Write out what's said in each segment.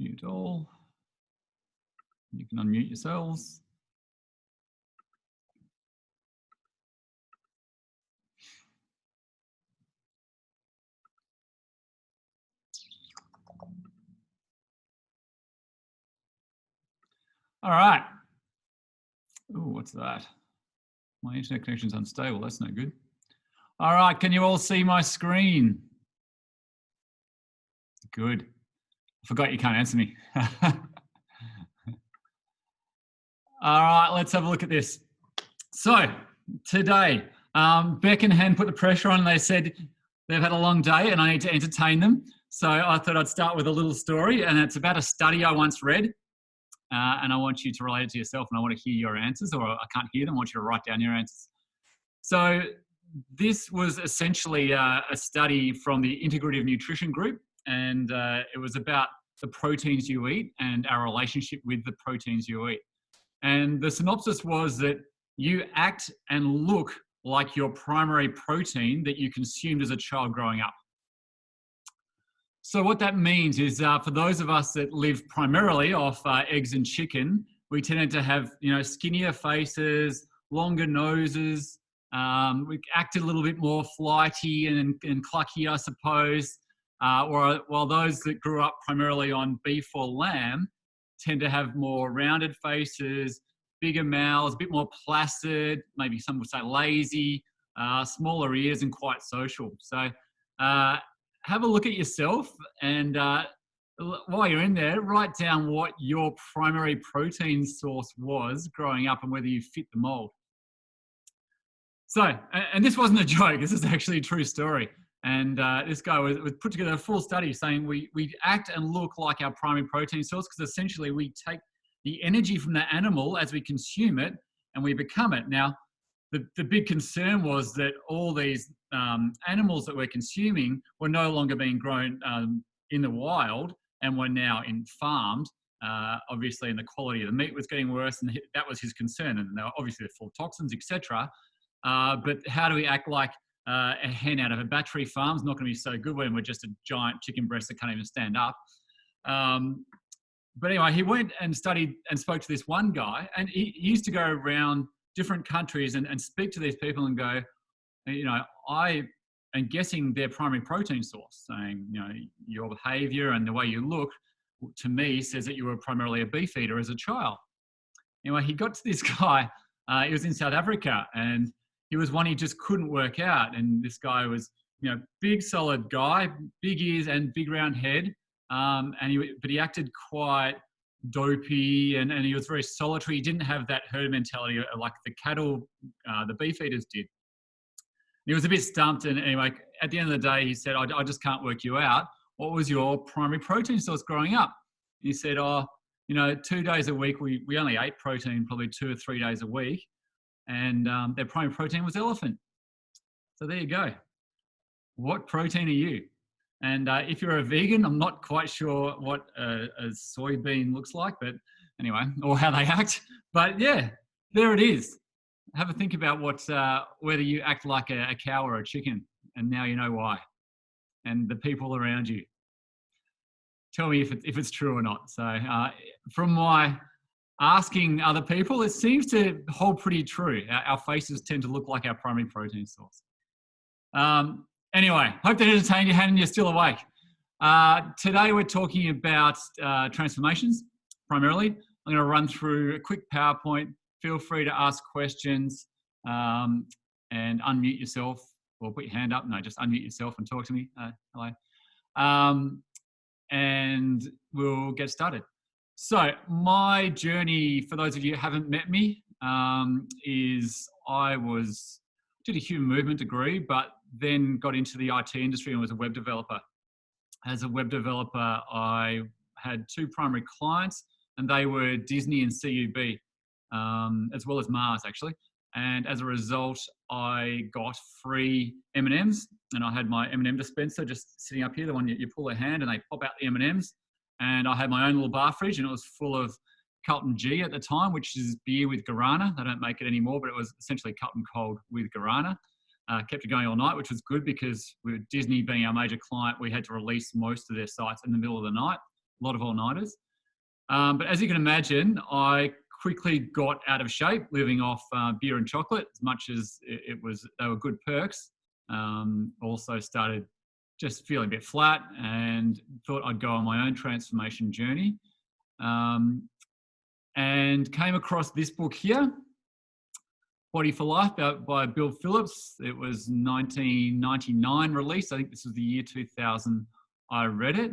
Mute all. You can unmute yourselves. All right. Oh, what's that? My internet connection's unstable. That's no good. All right. Can you all see my screen? Good. I forgot you can't answer me. All right. Let's have a look at this. So today, Beck and Han put the pressure on and they said they've had a long day and I need to entertain them. So I thought I'd start with a little story, and it's about a study I once read. And I want you to relate it to yourself, and I want to hear your answers, or I can't hear them. I want you to write down your answers. So this was essentially a study from the Integrative Nutrition Group, and it was about the proteins you eat and our relationship with the proteins you eat. And the synopsis was that you act and look like your primary protein that you consumed as a child growing up. So what that means is for those of us that live primarily off eggs and chicken, we tended to have, skinnier faces, longer noses. We acted a little bit more flighty and clucky, I suppose. While those that grew up primarily on beef or lamb tend to have more rounded faces, bigger mouths, a bit more placid, maybe some would say lazy, smaller ears, and quite social. So have a look at yourself, and while you're in there, write down what your primary protein source was growing up and whether you fit the mold. So, and this wasn't a joke, this is actually a true story. And this guy was put together a full study saying we act and look like our primary protein source because essentially we take the energy from the animal as we consume it and we become it. Now, the big concern was that all these animals that we're consuming were no longer being grown in the wild and were now farmed. Obviously, and the quality of the meat was getting worse, and that was his concern. And they were obviously full of toxins, etc. But how do we act like a hen out of a battery farm is not going to be so good when we're just a giant chicken breast that can't even stand up? But anyway, he went and studied and spoke to this one guy, and he used to go around different countries and speak to these people and go, I am guessing their primary protein source, saying, your behavior and the way you look to me says that you were primarily a beef eater as a child. Anyway, he got to this guy, he was in South Africa, and he was one he just couldn't work out. And this guy was, big solid guy, big ears and big round head. But he acted quite dopey and he was very solitary. He didn't have that herd mentality like the cattle, the beef eaters did. He was a bit stumped, and anyway, at the end of the day, he said, I just can't work you out. What was your primary protein source growing up? And he said, 2 days a week, we only ate protein probably 2 or 3 days a week, and their primary protein was elephant. So there you go. What protein are you? And if you're a vegan, I'm not quite sure what a soybean looks like, but anyway, or how they act. But yeah, there it is. Have a think about whether you act like a cow or a chicken, and now you know why. And the people around you. Tell me if it's true or not. So from my asking other people, it seems to hold pretty true. Our faces tend to look like our primary protein source. Anyway, hope that entertained you, and you're still awake. Today we're talking about transformations, primarily. I'm going to run through a quick PowerPoint. Feel free to ask questions and unmute yourself, or put your hand up. No, just unmute yourself and talk to me. Hello. And we'll get started. So my journey, for those of you who haven't met me, is I did a human movement degree, but then got into the IT industry and was a web developer. As a web developer, I had 2 primary clients, and they were Disney and CUB, as well as Mars, actually. And as a result, I got free M&Ms, and I had my M&M dispenser just sitting up here, the one you pull a hand and they pop out the M&Ms. And I had my own little bar fridge, and it was full of Carlton G at the time, which is beer with guarana. They don't make it anymore, but it was essentially Carlton Cold with guarana. Kept it going all night, which was good because with Disney being our major client, we had to release most of their sites in the middle of the night, a lot of all-nighters. But as you can imagine, I quickly got out of shape living off beer and chocolate, as much as they were good perks. Also started just feeling a bit flat and thought I'd go on my own transformation journey. And came across this book here, Body for Life by Bill Phillips. It was 1999 release. I think this was the year 2000 I read it,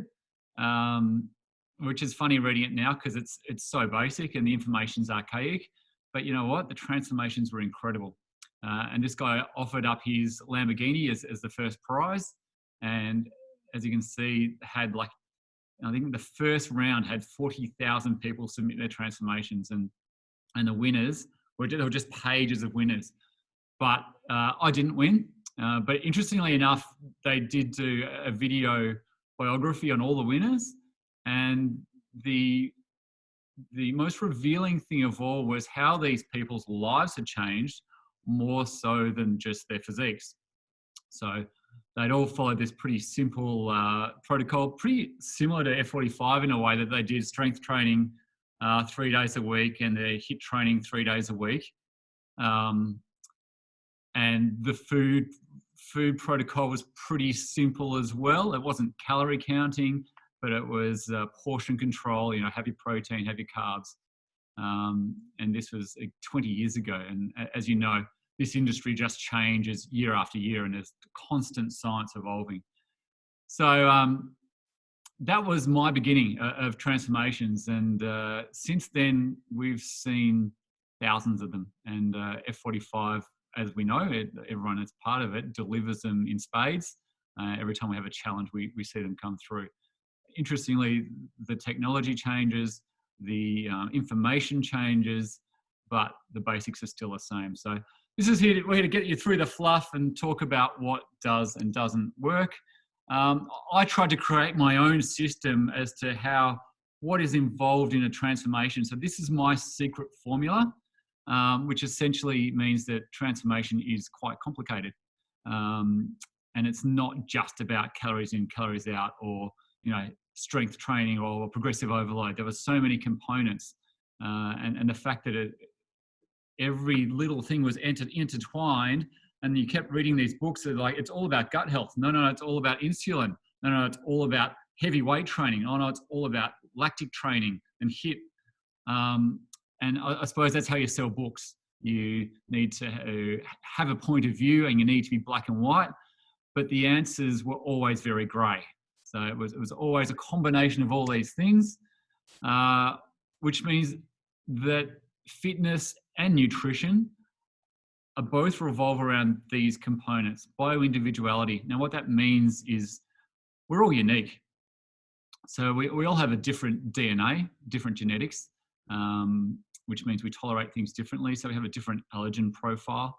which is funny reading it now because it's so basic and the information's archaic. But you know what? The transformations were incredible. And this guy offered up his Lamborghini as the first prize. And as you can see, had like, I think the first round had 40,000 people submit their transformations, and the winners were just pages of winners. But I didn't win. But interestingly enough, they did do a video biography on all the winners, and the most revealing thing of all was how these people's lives had changed more so than just their physiques. So they'd all followed this pretty simple protocol, pretty similar to F45 in a way, that they did strength training 3 days a week and their HIIT training 3 days a week. And the food protocol was pretty simple as well. It wasn't calorie counting, but it was portion control, have your protein, have your carbs. And this was 20 years ago. And as you know, this industry just changes year after year, and there's constant science evolving. So that was my beginning of transformations. And since then, we've seen thousands of them. And F45, as we know, everyone that's part of it delivers them in spades. Every time we have a challenge, we see them come through. Interestingly, the technology changes, the information changes, but the basics are still the same. So we're here to get you through the fluff and talk about what does and doesn't work. I tried to create my own system as to what is involved in a transformation. So this is my secret formula, which essentially means that transformation is quite complicated. And it's not just about calories in, calories out, or strength training or progressive overload. There were so many components, and the fact that every little thing was intertwined, and you kept reading these books that like, it's all about gut health. No, it's all about insulin. No, it's all about heavy weight training. Oh no, it's all about lactic training and HIIT. And I suppose that's how you sell books. You need to have a point of view, and you need to be black and white, but the answers were always very grey. So it was always a combination of all these things, which means that fitness and nutrition are both revolve around these components, bioindividuality. Now, what that means is we're all unique. So we all have a different DNA, different genetics, which means we tolerate things differently. So we have a different allergen profile.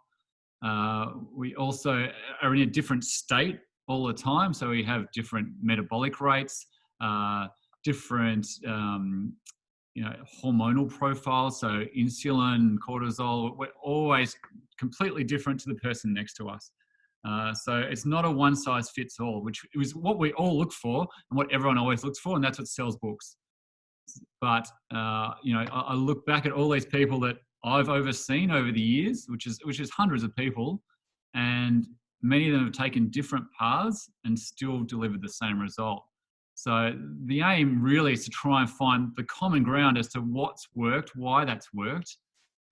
We also are in a different state all the time. So we have different metabolic rates, different hormonal profiles. So insulin, cortisol, we're always completely different to the person next to us. So it's not a one size fits all, which is what we all look for and what everyone always looks for. And that's what sells books. But, I look back at all these people that I've overseen over the years, which is hundreds of people, and many of them have taken different paths and still delivered the same result. So the aim really is to try and find the common ground as to what's worked, why that's worked,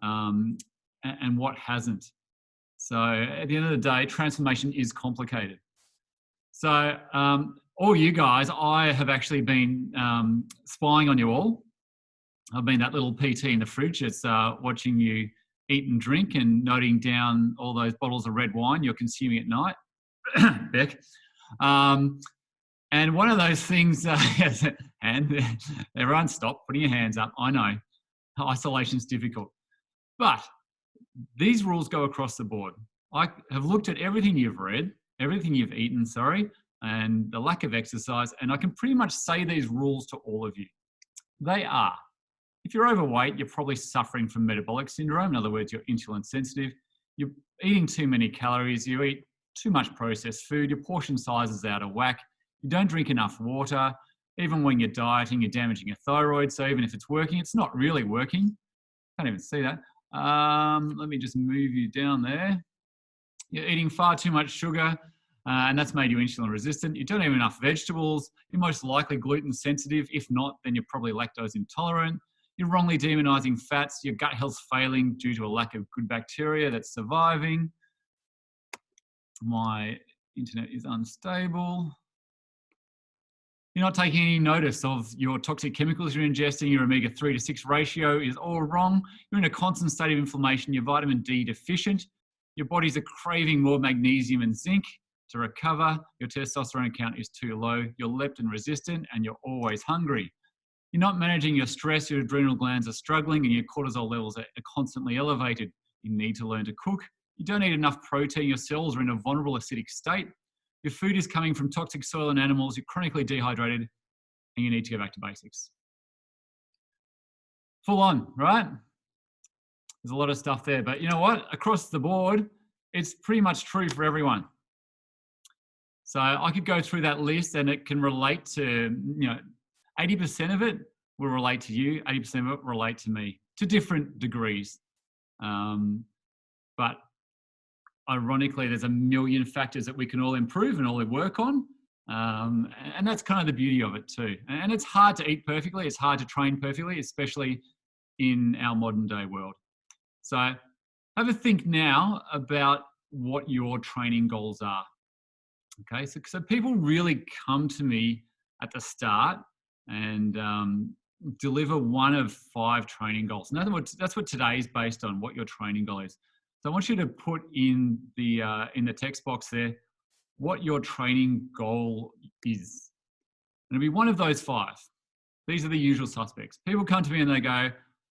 and what hasn't. So at the end of the day, transformation is complicated. So all you guys, I have actually been spying on you all. I've been that little PT in the fridge that's watching you eat and drink and noting down all those bottles of red wine you're consuming at night, Beck. And one of those things, and everyone stop putting your hands up. I know, isolation's difficult. But these rules go across the board. I have looked at everything you've read, everything you've eaten, and the lack of exercise, and I can pretty much say these rules to all of you. They are: if you're overweight, you're probably suffering from metabolic syndrome. In other words, you're insulin sensitive. You're eating too many calories. You eat too much processed food. Your portion size is out of whack. You don't drink enough water. Even when you're dieting, you're damaging your thyroid. So even if it's working, it's not really working. Can't even see that. Let me just move you down there. You're eating far too much sugar, and that's made you insulin resistant. You don't have enough vegetables. You're most likely gluten sensitive. If not, then you're probably lactose intolerant. You're wrongly demonizing fats. Your gut health's failing due to a lack of good bacteria that's surviving. My internet is unstable. You're not taking any notice of your toxic chemicals you're ingesting. Your omega-3 to 6 ratio is all wrong. You're in a constant state of inflammation. You're vitamin D deficient. Your bodies are craving more magnesium and zinc to recover. Your testosterone count is too low. You're leptin resistant and you're always hungry. You're not managing your stress. Your adrenal glands are struggling and your cortisol levels are constantly elevated. You need to learn to cook. You don't eat enough protein. Your cells are in a vulnerable acidic state. Your food is coming from toxic soil and animals. You're chronically dehydrated and you need to go back to basics. Full on, right? There's a lot of stuff there, but you know what? Across the board, it's pretty much true for everyone. So I could go through that list and it can relate to, 80% of it will relate to you, 80% of it will relate to me, to different degrees. But ironically, there's a million factors that we can all improve and all work on. And that's kind of the beauty of it too. And it's hard to eat perfectly. It's hard to train perfectly, especially in our modern day world. So have a think now about what your training goals are. Okay, so people really come to me at the start and deliver one of 5 training goals. In other words, that's what today is based on, what your training goal is. So I want you to put in the text box there what your training goal is. And it'll be one of those 5. These are the usual suspects. People come to me and they go,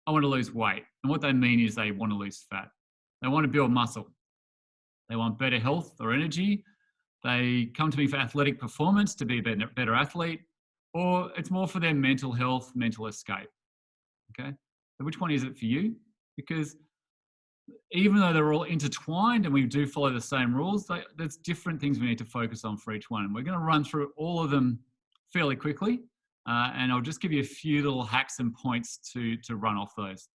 I want to lose weight. And what they mean is they want to lose fat. They want to build muscle. They want better health or energy. They come to me for athletic performance, to be a better athlete, or it's more for their mental health, mental escape. Okay, so which one is it for you? Because even though they're all intertwined and we do follow the same rules, there's different things we need to focus on for each one. And we're going to run through all of them fairly quickly. And I'll just give you a few little hacks and points to run off those.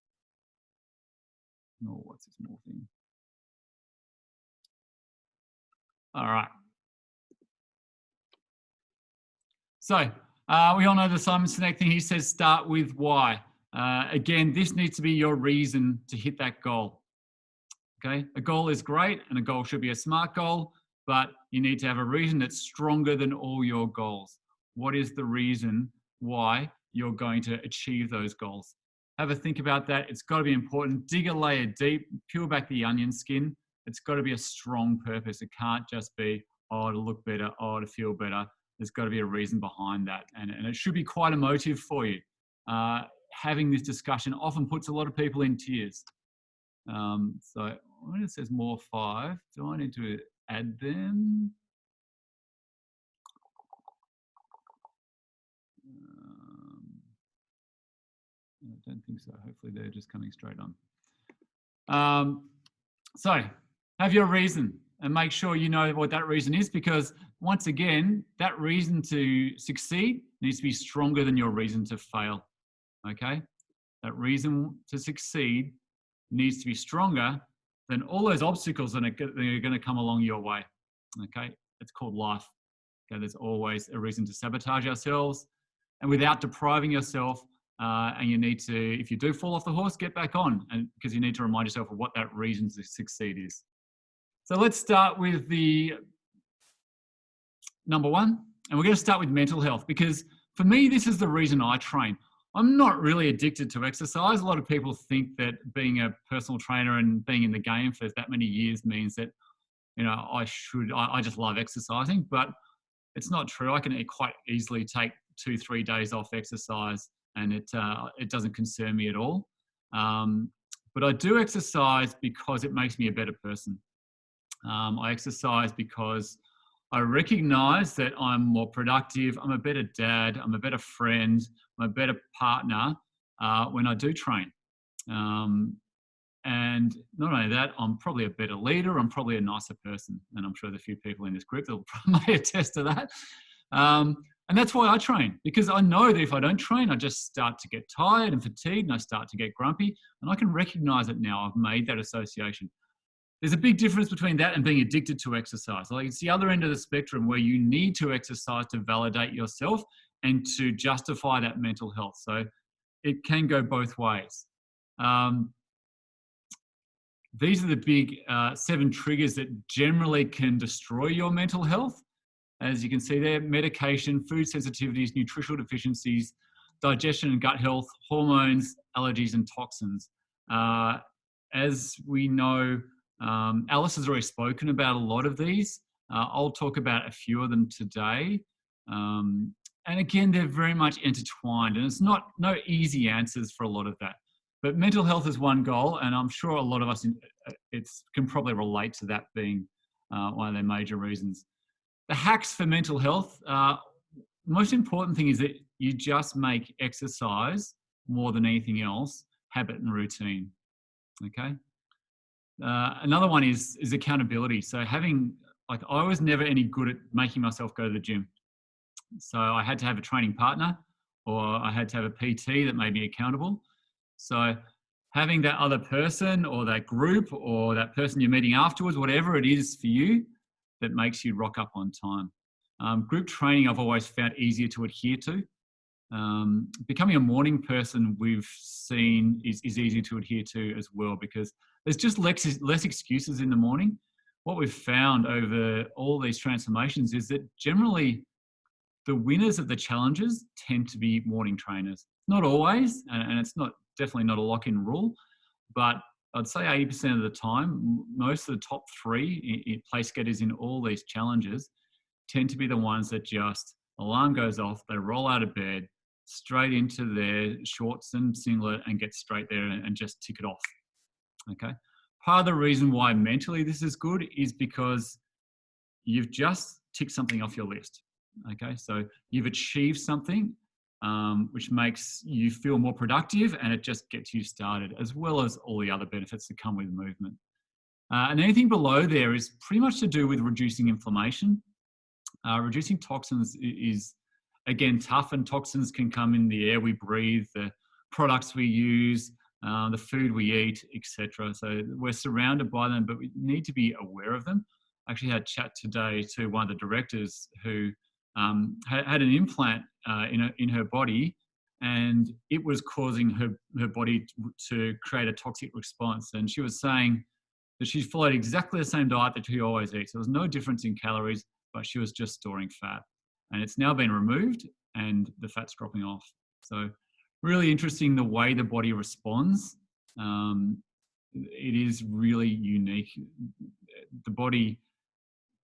Oh, what's this more thing? All right. So we all know the Simon Sinek thing. He says, start with why. Again, this needs to be your reason to hit that goal. Okay, a goal is great and a goal should be a SMART goal, but you need to have a reason that's stronger than all your goals. What is the reason why you're going to achieve those goals? Have a think about that. It's got to be important. Dig a layer deep, peel back the onion skin. It's got to be a strong purpose. It can't just be, oh, to look better, oh, to feel better. There's got to be a reason behind that. And it should be quite emotive for you. Having this discussion often puts a lot of people in tears. So when it says more 5, do I need to add them? I don't think so. Hopefully they're just coming straight on. So have your reason and make sure you know what that reason is, because once again, that reason to succeed needs to be stronger than your reason to fail. Okay? That reason to succeed needs to be stronger than all those obstacles that are going to come along your way. Okay? It's called life. Okay? There's always a reason to sabotage ourselves, and without depriving yourself. And you need to, if you do fall off the horse, get back on, and because you need to remind yourself of what that reason to succeed is. So let's start with the number 1, and we're going to start with mental health, because for me, this is the reason I train. I'm not really addicted to exercise. A lot of people think that being a personal trainer and being in the game for that many years means that, I just love exercising, but it's not true. I can quite easily take 2-3 days off exercise and it doesn't concern me at all. But I do exercise because it makes me a better person. I exercise because I recognize that I'm more productive, I'm a better dad, I'm a better friend, I'm a better partner when I do train. And not only that, I'm probably a better leader, I'm probably a nicer person. And I'm sure there's a few people in this group that may attest to that. And that's why I train, because I know that if I don't train, I just start to get tired and fatigued and I start to get grumpy. And I can recognize it now. I've made that association. There's a big difference between that and being addicted to exercise. Like, it's the other end of the spectrum where you need to exercise to validate yourself and to justify that mental health. So it can go both ways. These are the big 7 triggers that generally can destroy your mental health. As you can see there: medication, food sensitivities, nutritional deficiencies, digestion and gut health, hormones, allergies, and toxins. As we know, Alice has already spoken about a lot of these. I'll talk about a few of them today. And again, they're very much intertwined, and it's no easy answers for a lot of that. But mental health is one goal, and I'm sure a lot of us can probably relate to that being one of their major reasons. The hacks for mental health, most important thing is that you just make exercise, more than anything else, habit and routine. Okay. Another one is accountability. So I was never any good at making myself go to the gym. So I had to have a training partner, or I had to have a PT that made me accountable. So having that other person or that group or that person you're meeting afterwards, whatever it is for you, that makes you rock up on time. Group training I've always found easier to adhere to. Becoming a morning person, we've seen is easy to adhere to as well, because there's just less excuses in the morning. What we've found over all these transformations is that generally the winners of the challenges tend to be morning trainers. Not always, and it's definitely not a lock-in rule, but I'd say 80% of the time, most of the top 3 place getters in all these challenges tend to be the ones that just, alarm goes off, they roll out of bed, straight into their shorts and singlet and get straight there and just tick it off. Okay. Part of the reason why mentally this is good is because you've just ticked something off your list. Okay. So you've achieved something, which makes you feel more productive, and it just gets you started, as well as all the other benefits that come with movement. And anything below there is pretty much to do with reducing inflammation. Reducing toxins is, again, tough, and toxins can come in the air we breathe, the products we use, the food we eat, etc. So we're surrounded by them, but we need to be aware of them. I actually had a chat today to one of the directors who had an implant in her body, and it was causing her body to create a toxic response. And she was saying that she followed exactly the same diet that she always eats. There was no difference in calories, but she was just storing fat. And it's now been removed and the fat's dropping off. So really interesting the way the body responds. It is really unique. The body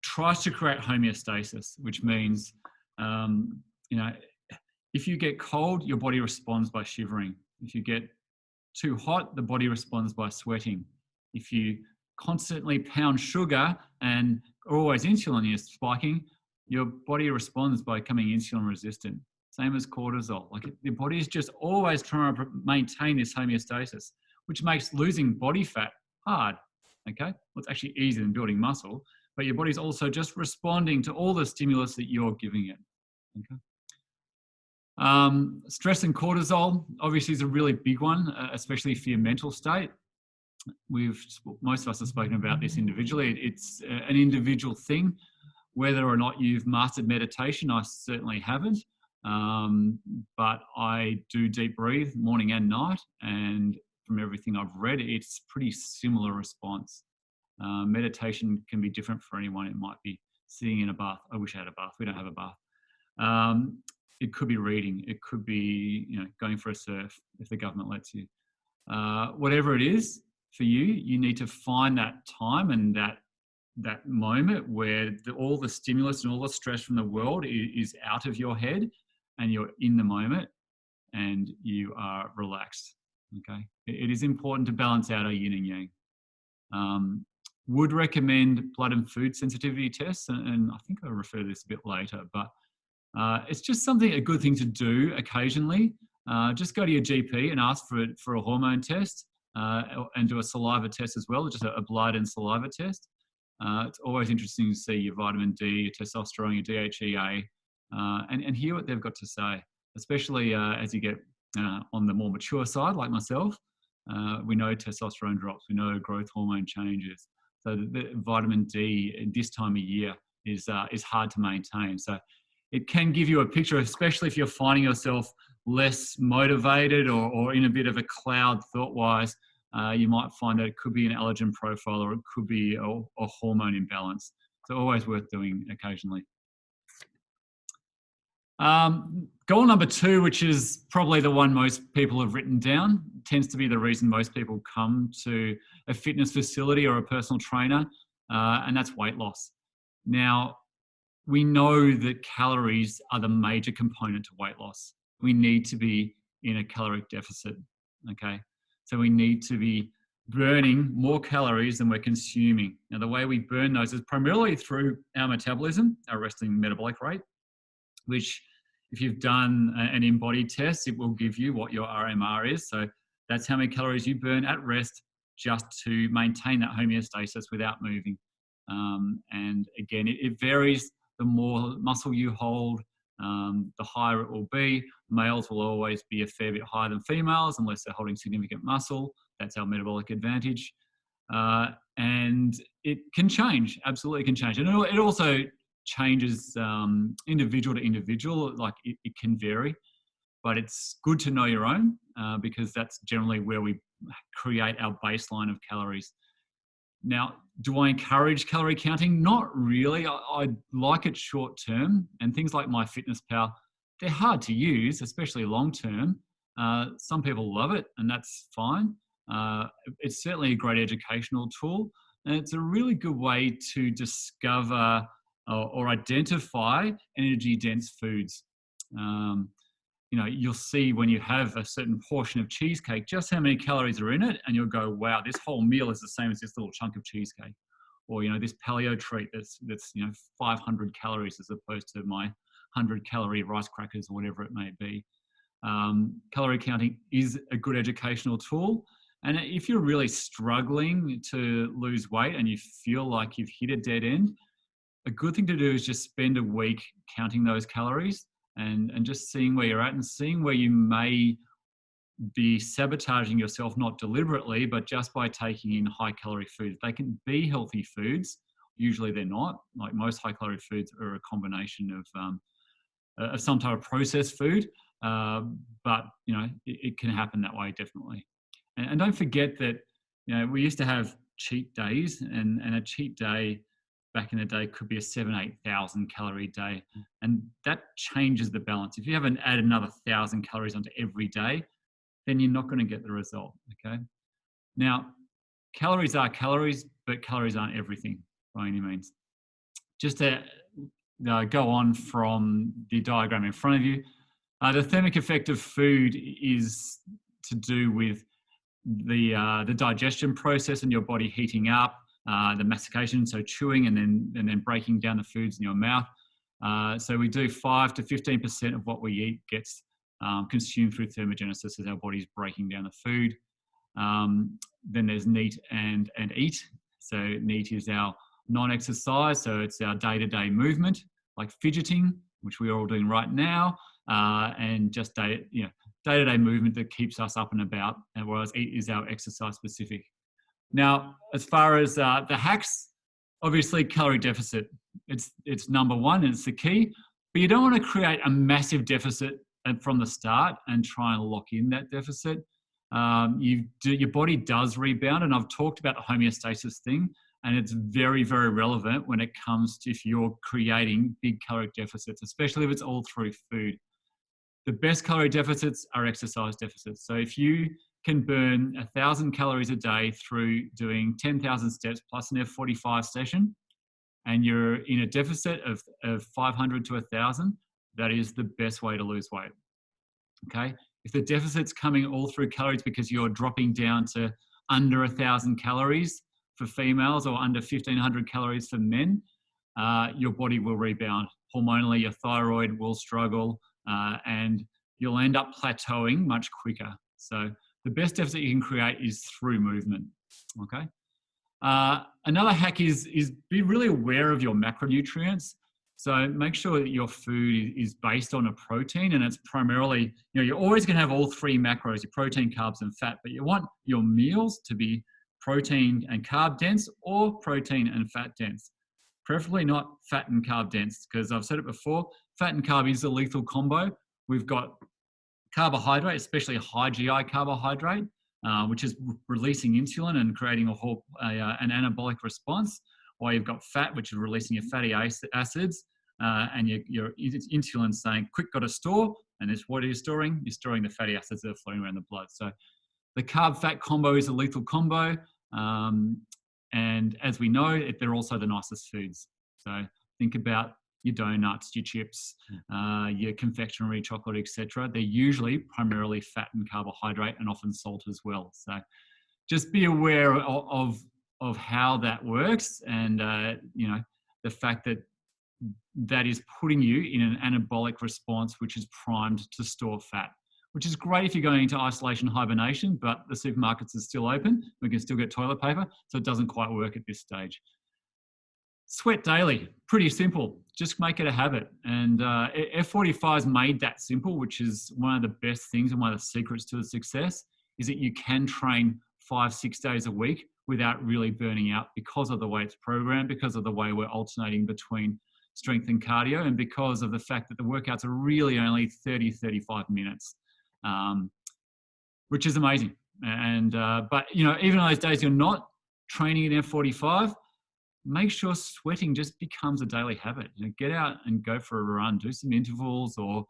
tries to create homeostasis, which means, if you get cold, your body responds by shivering. If you get too hot, the body responds by sweating. If you constantly pound sugar and always insulin is spiking, your body responds by becoming insulin resistant. Same as cortisol. Like, the body is just always trying to maintain this homeostasis, which makes losing body fat hard. Okay, well, it's actually easier than building muscle, but your body's also just responding to all the stimulus that you're giving it. Okay. Stress and cortisol obviously is a really big one, especially for your mental state. Most of us have spoken about this individually. It's an individual thing. Whether or not you've mastered meditation, I certainly haven't. But I do deep breathe morning and night, and from everything I've read, it's pretty similar response. Meditation can be different for anyone. It might be sitting in a bath. I wish I had a bath. We don't have a bath. It could be reading. It could be, going for a surf if the government lets you. Whatever it is for you, you need to find that time and that moment where all the stimulus and all the stress from the world is out of your head, and you're in the moment and you are relaxed. Okay. It is important to balance out our yin and yang. Would recommend blood and food sensitivity tests, and I think I'll refer to this a bit later, but it's just a good thing to do occasionally. Just go to your GP and ask for a hormone test, and do a saliva test as well, just a blood and saliva test. It's always interesting to see your vitamin D, your testosterone, your DHEA, and hear what they've got to say, especially as you get on the more mature side, like myself. We know testosterone drops, we know growth hormone changes. So the vitamin D in this time of year is hard to maintain. So it can give you a picture, especially if you're finding yourself less motivated or in a bit of a cloud thought-wise. You might find that it could be an allergen profile, or it could be a hormone imbalance. So always worth doing occasionally. Goal number 2, which is probably the one most people have written down, tends to be the reason most people come to a fitness facility or a personal trainer, and that's weight loss. Now, we know that calories are the major component to weight loss. We need to be in a caloric deficit, okay? So we need to be burning more calories than we're consuming. Now, the way we burn those is primarily through our metabolism, our resting metabolic rate, which if you've done an in-body test, it will give you what your RMR is. So that's how many calories you burn at rest just to maintain that homeostasis without moving. And again, it varies. The more muscle you hold, the higher it will be. Males will always be a fair bit higher than females unless they're holding significant muscle. That's our metabolic advantage. And it can change, absolutely can change. And it also changes individual to individual, like it can vary, but it's good to know your own because that's generally where we create our baseline of calories. Now, do I encourage calorie counting? Not really. I like it short term, and things like MyFitnessPal, they're hard to use, especially long term. Some people love it, and that's fine. It's certainly a great educational tool, and it's a really good way to discover or identify energy-dense foods. You know, you'll see when you have a certain portion of cheesecake, just how many calories are in it, and you'll go, wow, this whole meal is the same as this little chunk of cheesecake. Or, you know, this paleo treat that's 500 calories as opposed to my 100-calorie rice crackers or whatever it may be. Calorie counting is a good educational tool. And if you're really struggling to lose weight and you feel like you've hit a dead end, a good thing to do is just spend a week counting those calories and just seeing where you're at and seeing where you may be sabotaging yourself, not deliberately, but just by taking in high calorie foods. They can be healthy foods. Usually they're not. Like most high calorie foods are a combination of some type of processed food. But, you know, it can happen that way, definitely. And don't forget that, you know, we used to have cheat days, and a cheat day back in the day could be a 7,000-8,000 calorie day. And that changes the balance. If you haven't added another 1,000 calories onto every day, then you're not going to get the result, okay? Now, calories are calories, but calories aren't everything by any means. Just to go on from the diagram in front of you, the thermic effect of food is to do with the digestion process and your body heating up, the mastication, so chewing and then breaking down the foods in your mouth. So we do 5 to 15% of what we eat gets consumed through thermogenesis as our body's breaking down the food. Then there's NEAT and EAT. So NEAT is our non-exercise, so it's our day-to-day movement, like fidgeting, which we're all doing right now, and just day-to-day movement that keeps us up and about, and whereas EAT is our exercise specific. Now, as far as the hacks, obviously calorie deficit, it's number one and it's the key, but you don't want to create a massive deficit from the start and try and lock in that deficit. Your body does rebound, and I've talked about the homeostasis thing, and it's very, very relevant when it comes to if you're creating big caloric deficits, especially if it's all through food. The best calorie deficits are exercise deficits. So if you can burn 1,000 calories a day through doing 10,000 steps plus an F45 session, and you're in a deficit of 500 to 1,000, that is the best way to lose weight, okay? If the deficit's coming all through calories because you're dropping down to under 1,000 calories for females or under 1,500 calories for men, your body will rebound. Hormonally, your thyroid will struggle, and you'll end up plateauing much quicker. So the best deficit you can create is through movement, okay? Another hack is be really aware of your macronutrients. So make sure that your food is based on a protein, and it's primarily, you're always going to have all three macros, your protein, carbs, and fat, but you want your meals to be protein and carb dense or protein and fat dense. Preferably not fat and carb dense, because I've said it before, fat and carb is a lethal combo. We've got carbohydrate, especially high GI carbohydrate, which is releasing insulin and creating an anabolic response, while you've got fat, which is releasing your fatty acids, and your insulin saying, quick, got to store. And what are you storing? You're storing the fatty acids that are flowing around the blood. So the carb-fat combo is a lethal combo. And as we know, they're also the nicest foods. So think about your donuts, your chips, your confectionery, chocolate, etc. They're usually primarily fat and carbohydrate, and often salt as well. So just be aware of how that works, and the fact that is putting you in an anabolic response, which is primed to store fat, which is great if you're going into isolation hibernation, but the supermarkets are still open. We can still get toilet paper, so it doesn't quite work at this stage. Sweat daily, pretty simple. Just make it a habit. And F45's made that simple, which is one of the best things and one of the secrets to the success, is that you can train 5-6 days a week without really burning out, because of the way it's programmed, because of the way we're alternating between strength and cardio, and because of the fact that the workouts are really only 30-35 minutes, which is amazing. And but even on those days you're not training in F45, make sure sweating just becomes a daily habit. Get out and go for a run, do some intervals, or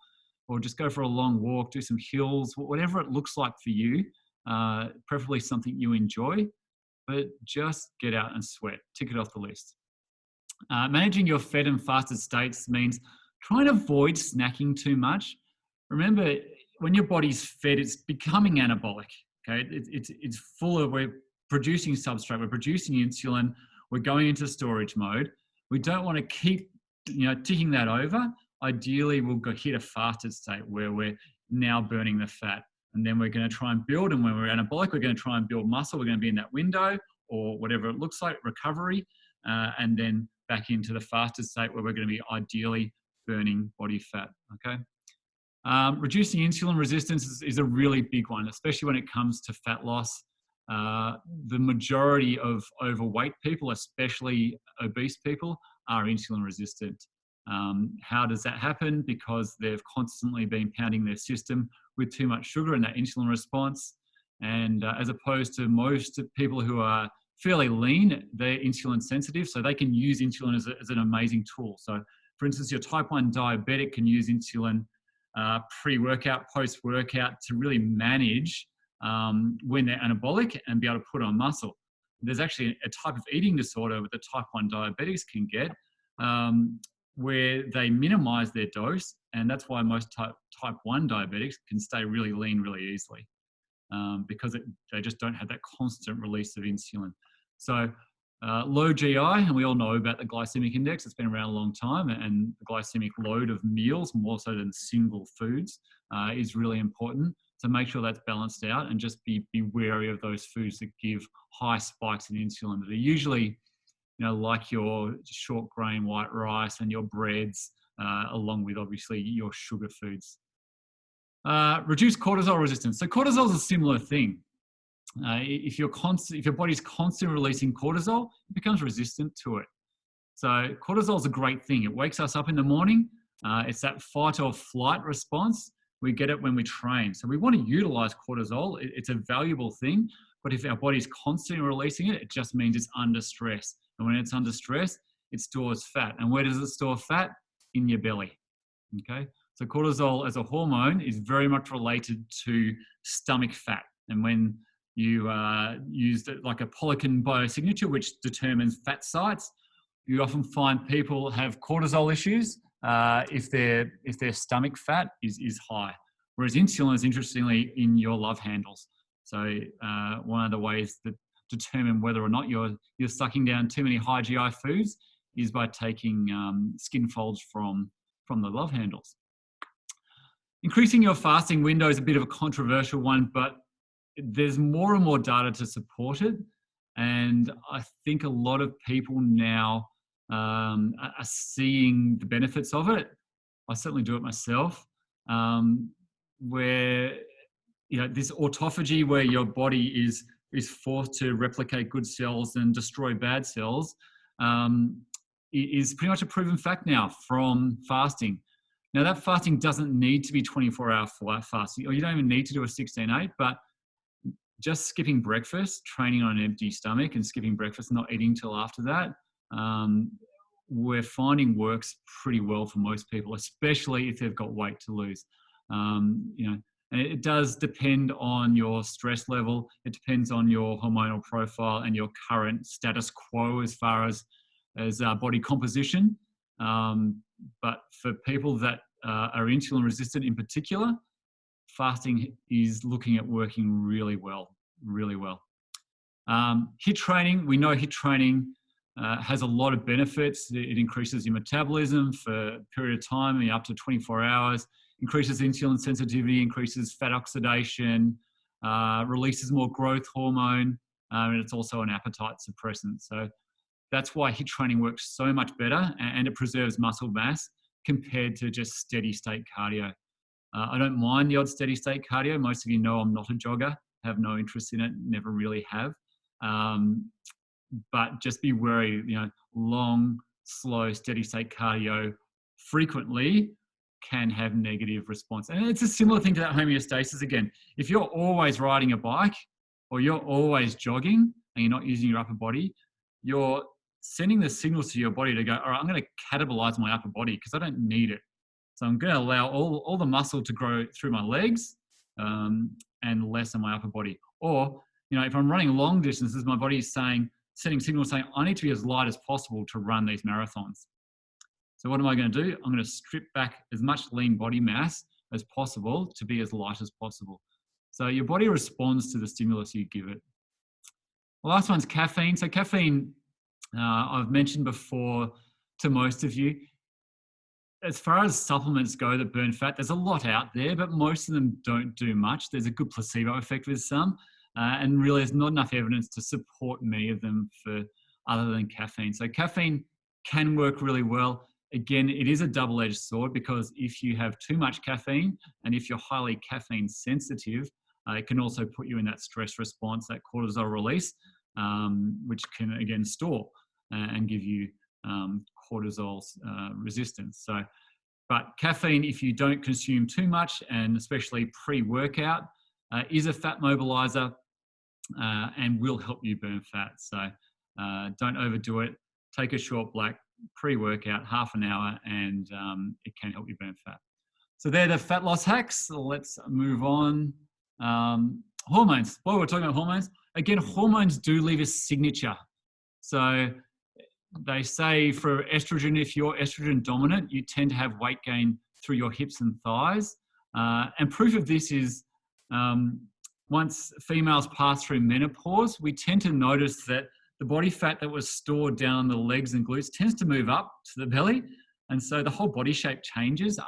just go for a long walk, do some hills, whatever it looks like for you, preferably something you enjoy, but just get out and sweat, tick it off the list. Managing your fed and fasted states means trying to avoid snacking too much. Remember, when your body's fed, it's becoming anabolic. Okay, it's full of, we're producing substrate, we're producing insulin, we're going into storage mode. We don't want to keep ticking that over. Ideally, we'll hit a fasted state where we're now burning the fat, and then we're going to try and build. And when we're anabolic, we're going to try and build muscle. We're going to be in that window, or whatever it looks like, recovery, and then back into the fasted state where we're going to be ideally burning body fat. Okay. Reducing insulin resistance is a really big one, especially when it comes to fat loss. The majority of overweight people, especially obese people, are insulin resistant. How does that happen? Because they've constantly been pounding their system with too much sugar and that insulin response. And as opposed to most people who are fairly lean, they're insulin sensitive, so they can use insulin as an amazing tool. So for instance, your type 1 diabetic can use insulin pre-workout, post-workout, to really manage when they're anabolic and be able to put on muscle. There's actually a type of eating disorder that the type 1 diabetics can get, where they minimize their dose, and that's why most type 1 diabetics can stay really lean really easily, because they just don't have that constant release of insulin. So low GI, and we all know about the glycemic index, it's been around a long time, and the glycemic load of meals, more so than single foods, is really important. So make sure that's balanced out, and just be wary of those foods that give high spikes in insulin. That are usually, like your short grain white rice and your breads, along with obviously your sugar foods. Reduce cortisol resistance. So cortisol is a similar thing. If your body's constantly releasing cortisol, it becomes resistant to it. So cortisol is a great thing. It wakes us up in the morning. It's that fight or flight response. We get it when we train. So we want to utilize cortisol. It's a valuable thing. But if our body's constantly releasing it, it just means it's under stress. And when it's under stress, it stores fat. And where does it store fat? In your belly. Okay. So cortisol as a hormone is very much related to stomach fat. And when you use like a Poliquin biosignature, which determines fat sites, you often find people have cortisol issues if their stomach fat is high. Whereas insulin is interestingly in your love handles. So one of the ways that determine whether or not you're sucking down too many high GI foods is by taking skin folds from the love handles. Increasing your fasting window is a bit of a controversial one, but there's more and more data to support it. And I think a lot of people now are seeing the benefits of it. I certainly do it myself, where this autophagy, where your body is forced to replicate good cells and destroy bad cells, is pretty much a proven fact now from fasting. Now, that fasting doesn't need to be 24-hour fasting, or you don't even need to do a 16-8, but just skipping breakfast, training on an empty stomach, and skipping breakfast, not eating till after that, we're finding works pretty well for most people, especially if they've got weight to lose. And it does depend on your stress level. It depends on your hormonal profile and your current status quo as far as body composition. But for people that are insulin resistant in particular, fasting is looking at working really well, really well. HIIT training, we know HIIT training has a lot of benefits. It increases your metabolism for a period of time, up to 24 hours, increases insulin sensitivity, increases fat oxidation, releases more growth hormone, and it's also an appetite suppressant. So that's why HIIT training works so much better, and it preserves muscle mass compared to just steady state cardio. I don't mind the odd steady state cardio. Most of you know I'm not a jogger, have no interest in it, never really have. But just be wary, long, slow, steady state cardio frequently can have negative response. And it's a similar thing to that homeostasis again. If you're always riding a bike or you're always jogging and you're not using your upper body, you're sending the signals to your body to go, all right, I'm going to catabolize my upper body because I don't need it. So I'm going to allow all the muscle to grow through my legs and less in my upper body. Or, if I'm running long distances, my body is sending signals saying, I need to be as light as possible to run these marathons. So what am I going to do? I'm going to strip back as much lean body mass as possible to be as light as possible. So your body responds to the stimulus you give it. The last one's caffeine. So caffeine, I've mentioned before to most of you, as far as supplements go that burn fat, there's a lot out there, but most of them don't do much. There's a good placebo effect with some, and really there's not enough evidence to support many of them for other than caffeine. So caffeine can work really well. Again, it is a double-edged sword because if you have too much caffeine and if you're highly caffeine sensitive, it can also put you in that stress response, that cortisol release, which can again store and give you cortisol resistance. But caffeine, if you don't consume too much, and especially pre-workout, is a fat mobilizer and will help you burn fat. So don't overdo it. Take a short black pre-workout, half an hour, and it can help you burn fat. So they're the fat loss hacks. So let's move on. Hormones. While we're talking about hormones, again, hormones do leave a signature. So they say for estrogen, if you're estrogen dominant, you tend to have weight gain through your hips and thighs. And proof of this is once females pass through menopause, we tend to notice that the body fat that was stored down the legs and glutes tends to move up to the belly. And so the whole body shape changes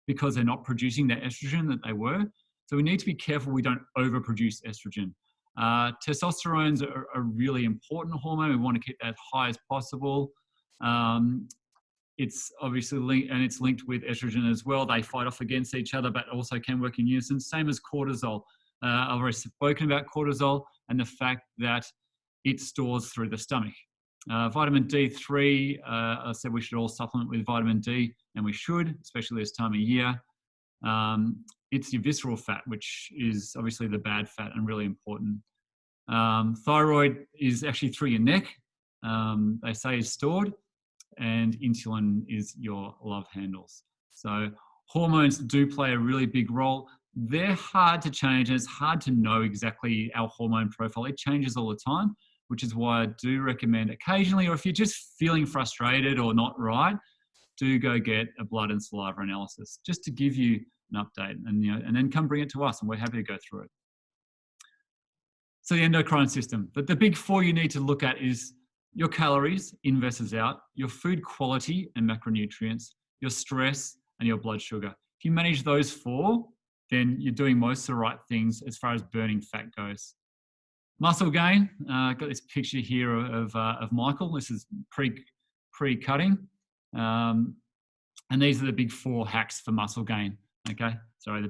because they're not producing the estrogen that they were. So we need to be careful we don't overproduce estrogen. Testosterone's a really important hormone. We want to keep that as high as possible. It's obviously linked with estrogen as well. They fight off against each other, but also can work in unison. Same as cortisol. I've already spoken about cortisol and the fact that it stores through the stomach. Vitamin D3, I said we should all supplement with vitamin D, and we should, especially this time of year. It's your visceral fat, which is obviously the bad fat and really important. Thyroid is actually through your neck, they say is stored, and insulin is your love handles. So hormones do play a really big role. They're hard to change, and it's hard to know exactly our hormone profile. It changes all the time, which is why I do recommend occasionally, or if you're just feeling frustrated or not right, do go get a blood and saliva analysis just to give you an update, and then come bring it to us, and we're happy to go through it. So the endocrine system, but the big four you need to look at is your calories, in versus out, your food quality and macronutrients, your stress, and your blood sugar. If you manage those four, then you're doing most of the right things as far as burning fat goes. Muscle gain, I've got this picture here of Michael. This is pre-cutting. And these are the big 4 hacks for muscle gain. Okay, sorry,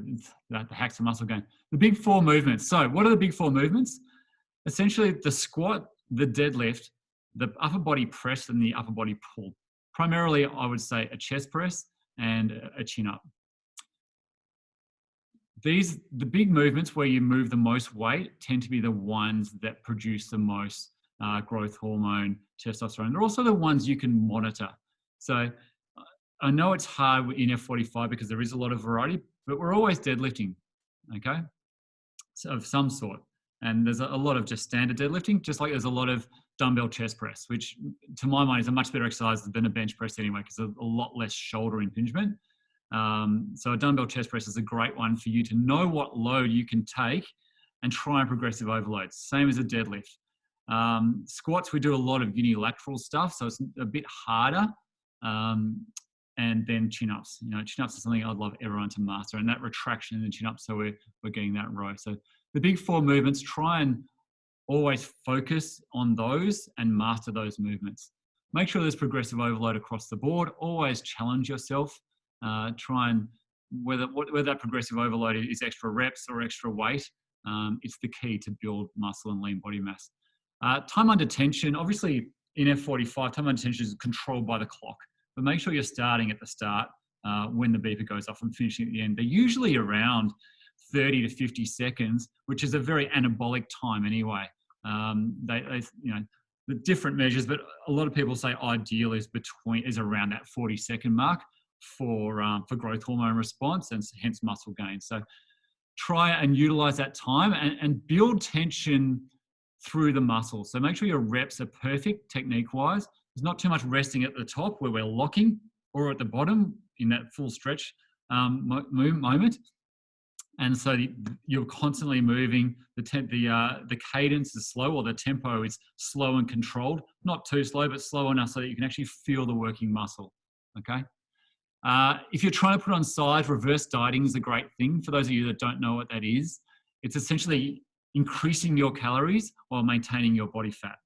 the hacks for muscle gain. The big 4 movements. So what are the big 4 movements? Essentially the squat, the deadlift, the upper body press, and the upper body pull. Primarily, I would say a chest press and a chin up. The big movements where you move the most weight tend to be the ones that produce the most growth hormone, testosterone. They're also the ones you can monitor. So I know it's hard in F45 because there is a lot of variety, but we're always deadlifting, okay, so of some sort. And there's a lot of just standard deadlifting, just like there's a lot of dumbbell chest press, which to my mind is a much better exercise than a bench press anyway, because there's a lot less shoulder impingement. So a dumbbell chest press is a great one for you to know what load you can take and try and progressive overload. Same as a deadlift. Squats, we do a lot of unilateral stuff, so it's a bit harder. And then chin-ups. You know, chin-ups is something I'd love everyone to master, and that retraction in the chin-up, so we're getting that row. So the big 4 movements, try and always focus on those and master those movements. Make sure there's progressive overload across the board. Always challenge yourself. Try and whether that progressive overload is extra reps or extra weight, it's the key to build muscle and lean body mass. Time under tension, obviously in F45, time under tension is controlled by the clock. But make sure you're starting at the start when the beeper goes off and finishing at the end. They're usually around 30 to 50 seconds, which is a very anabolic time anyway. You know, the different measures, but a lot of people say ideal is around that 40-second mark for growth hormone response and hence muscle gain. So try and utilize that time and build tension through the muscle. So make sure your reps are perfect technique-wise. There's not too much resting at the top where we're locking, or at the bottom in that full stretch moment. And so you're constantly moving. The cadence is slow, or the tempo is slow and controlled. Not too slow, but slow enough so that you can actually feel the working muscle. Okay. If you're trying to put on size, reverse dieting is a great thing. For those of you that don't know what that is, it's essentially increasing your calories while maintaining your body fat.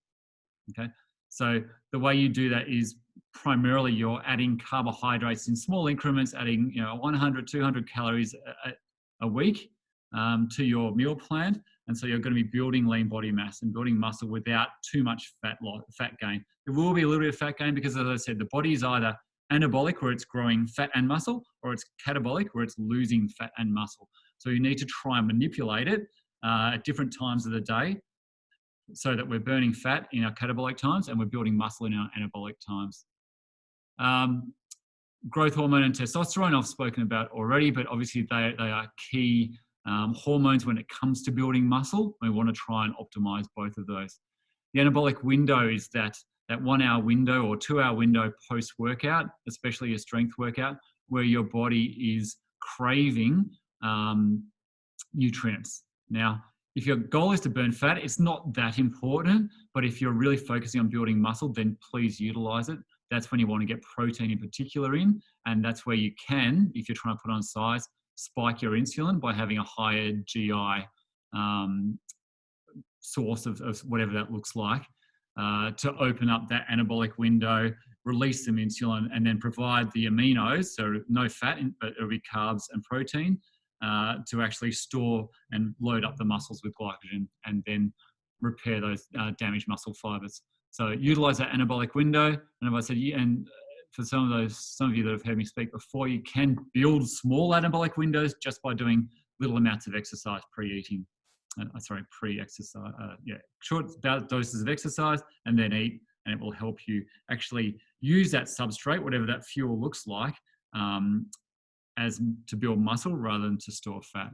Okay. So the way you do that is primarily you're adding carbohydrates in small increments, adding 100, 200 calories a week to your meal plan. And so you're going to be building lean body mass and building muscle without too much fat gain. There will be a little bit of fat gain because, as I said, the body is either anabolic, where it's growing fat and muscle, or it's catabolic, where it's losing fat and muscle. So you need to try and manipulate it at different times of the day, so that we're burning fat in our catabolic times and we're building muscle in our anabolic times. Growth hormone and testosterone I've spoken about already, but obviously they are key hormones when it comes to building muscle. We want to try and optimize both of those. The anabolic window is that 1 hour window or 2 hour window post-workout, especially a strength workout, where your body is craving nutrients. Now, if your goal is to burn fat, it's not that important, but if you're really focusing on building muscle, then please utilize it. That's when you want to get protein in particular in, and that's where you can, if you're trying to put on size, spike your insulin by having a higher GI source of whatever that looks like, to open up that anabolic window, release some insulin, and then provide the aminos, so no fat, but it'll be carbs and protein, to actually store and load up the muscles with glycogen and then repair those damaged muscle fibers. So utilize that anabolic window. And if I said, and for some of you that have heard me speak before, you can build small anabolic windows just by doing little amounts of exercise pre-eating. Pre-exercise. Short doses of exercise and then eat, and it will help you actually use that substrate, whatever that fuel looks like, as to build muscle rather than to store fat.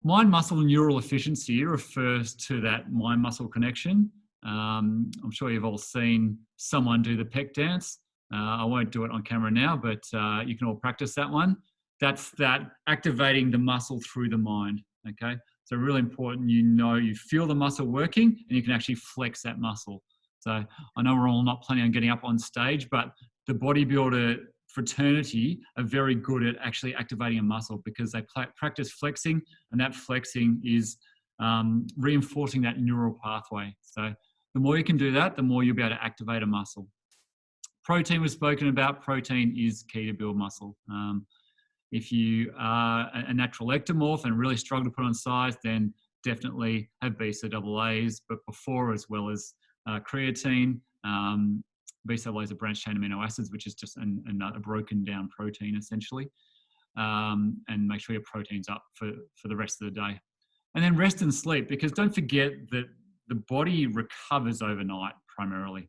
Mind-muscle neural efficiency refers to that mind-muscle connection. I'm sure you've all seen someone do the pec dance. I won't do it on camera now, but you can all practice that one. That's that activating the muscle through the mind, okay? So really important, you feel the muscle working and you can actually flex that muscle. So I know we're all not planning on getting up on stage, but the bodybuilder fraternity are very good at actually activating a muscle because they practice flexing, and that flexing is reinforcing that neural pathway. So the more you can do that, the more you'll be able to activate a muscle. Protein was spoken about. Protein is key to build muscle. If you are a natural ectomorph and really struggle to put on size, then definitely have BCAAs, but before as well as creatine. BCAAs are branched chain amino acids, which is just a broken down protein essentially. And make sure your protein's up for the rest of the day. And then rest and sleep, because don't forget that the body recovers overnight primarily.